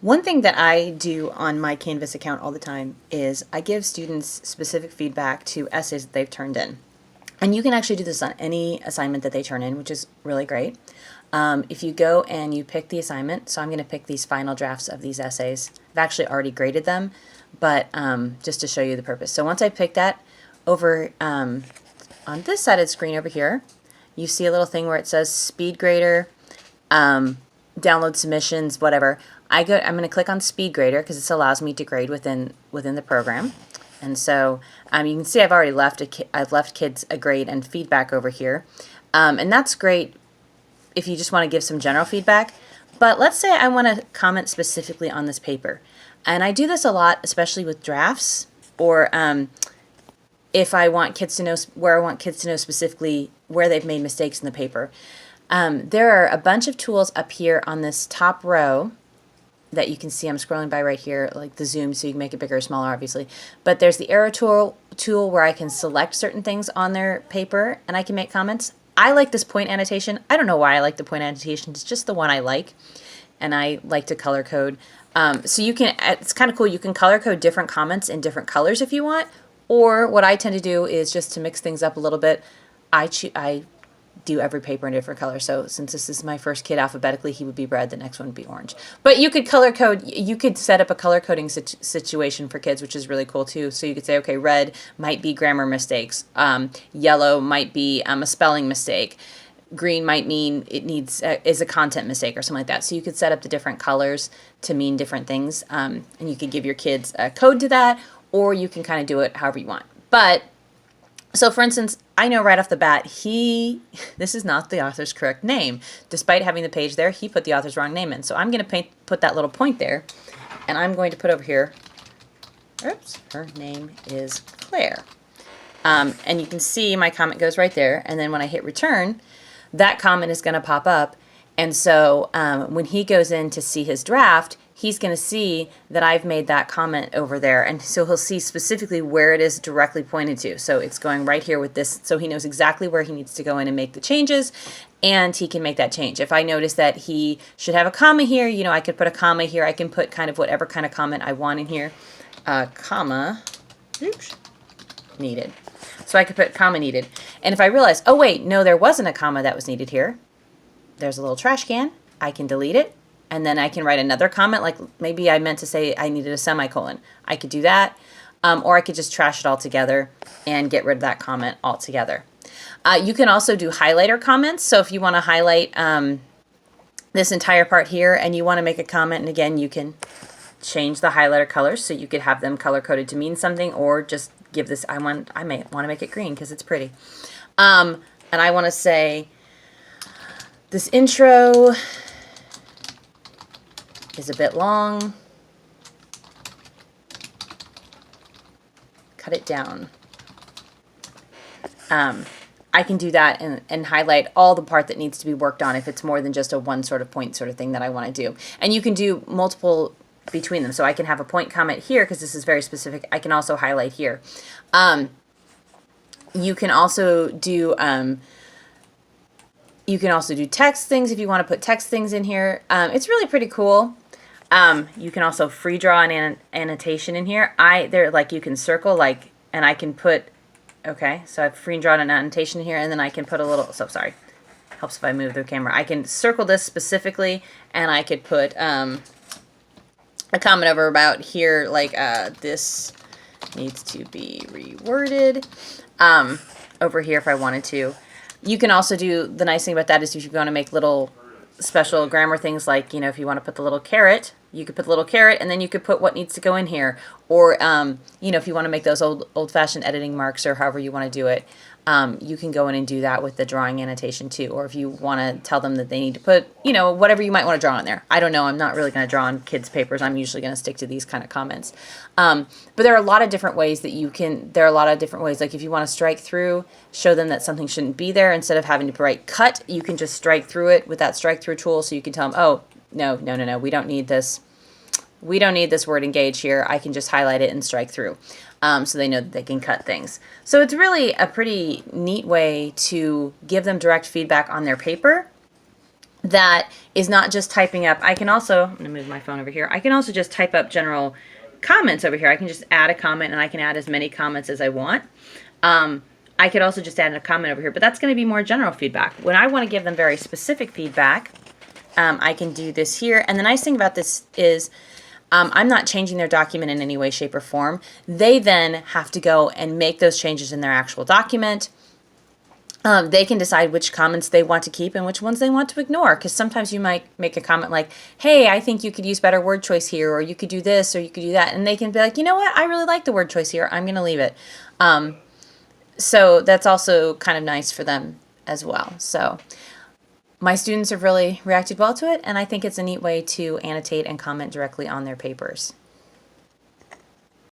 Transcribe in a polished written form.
One thing that I do on my Canvas account all the time is I give students specific feedback to essays that they've turned in. And you can actually do this on any assignment that they turn in, which is really great. If you go and you pick the assignment, so I'm going to pick these final drafts of these essays. I've actually already graded them, but just to show you the purpose. So once I pick that, over on this side of the screen over here, you see a little thing where it says SpeedGrader, download submissions, whatever. I'm going to click on SpeedGrader because this allows me to grade within the program. And so you can see I've already left kids a grade and feedback over here. And that's great if you just want to give some general feedback. But let's say I want to comment specifically on this paper. And I do this a lot, especially with drafts, or if I want kids to know where I want kids to know specifically where they've made mistakes in the paper. There are a bunch of tools up here on this top row that you can see. I'm scrolling by right here, like the zoom, so you can make it bigger or smaller, obviously. But there's the arrow tool where I can select certain things on their paper and I can make comments. I like this point annotation. I don't know why I like the point annotation. It's just the one I like, and I like to color code. So you can, it's kind of cool. You can color code different comments in different colors if you want. Or what I tend to do is just to mix things up a little bit. I do every paper in a different color. So since this is my first kid alphabetically, he would be red, the next one would be orange. But you could color code, you could set up a color coding situation for kids, which is really cool too. So you could say, okay, red might be grammar mistakes. Yellow might be a spelling mistake. Green might mean it needs is a content mistake or something like that. So you could set up the different colors to mean different things. And you could give your kids a code to that, or you can kind of do it however you want. But so for instance, I know right off the bat, this is not the author's correct name. Despite having the page there, he put the author's wrong name in. So I'm going to put that little point there, and I'm going to put over here, oops, her name is Claire. And you can see my comment goes right there, and then when I hit return, that comment is going to pop up. And so when he goes in to see his draft, he's going to see that I've made that comment over there. And so he'll see specifically where it is directly pointed to. So it's going right here with this. So he knows exactly where he needs to go in and make the changes, and he can make that change. If I notice that he should have a comma here, you know, I could put a comma here. I can put kind of whatever kind of comment I want in here. Comma, oops, needed. So I could put comma needed. And if I realize, oh wait, no, there wasn't a comma that was needed here, there's a little trash can. I can delete it. And then I can write another comment, like maybe I meant to say I needed a semicolon. I could do that, or I could just trash it all together and get rid of that comment altogether. You can also do highlighter comments. So if you want to highlight this entire part here and you want to make a comment, and again, you can change the highlighter colors, so you could have them color coded to mean something, or just give this, I may want to make it green because it's pretty. And I want to say this intro is a bit long. Cut it down. I can do that and highlight all the part that needs to be worked on if it's more than just a one sort of point sort of thing that I want to do. And you can do multiple between them. So I can have a point comment here because this is very specific. I can also highlight here. You can also do text things if you want to put text things in here. It's really pretty cool. You can also free draw an annotation in here. You can circle and I can put, okay, so I've free drawn an annotation here, and then I can put a little, so sorry, helps if I move the camera. I can circle this specifically, and I could put a comment over about here, this needs to be reworded over here if I wanted to. You can also do, the nice thing about that is if you want to make little special grammar things, like, you know, if you want to put the little caret, you could put the little caret, and then you could put what needs to go in here. Or, you know, if you want to make those old-fashioned editing marks, or however you want to do it, you can go in and do that with the drawing annotation too. Or if you want to tell them that they need to put, you know, whatever you might want to draw on there. I don't know. I'm not really going to draw on kids' papers. I'm usually going to stick to these kind of comments. But there are a lot of different ways that you can, like if you want to strike through, show them that something shouldn't be there, instead of having to write cut, you can just strike through it with that strike through tool. So you can tell them, oh, no, we don't need this. We don't need this word engage here. I can just highlight it and strike through. So they know that they can cut things. So it's really a pretty neat way to give them direct feedback on their paper that is not just typing up. I can also, I'm going to move my phone over here. I can also just type up general comments over here. I can just add a comment, and I can add as many comments as I want. I could also just add a comment over here, but that's going to be more general feedback. When I want to give them very specific feedback, I can do this here. And the nice thing about this is I'm not changing their document in any way, shape, or form. They then have to go and make those changes in their actual document. They can decide which comments they want to keep and which ones they want to ignore, because sometimes you might make a comment like, hey, I think you could use better word choice here, or you could do this, or you could do that. And they can be like, you know what, I really like the word choice here. I'm going to leave it. So that's also kind of nice for them as well. So my students have really reacted well to it, and I think it's a neat way to annotate and comment directly on their papers.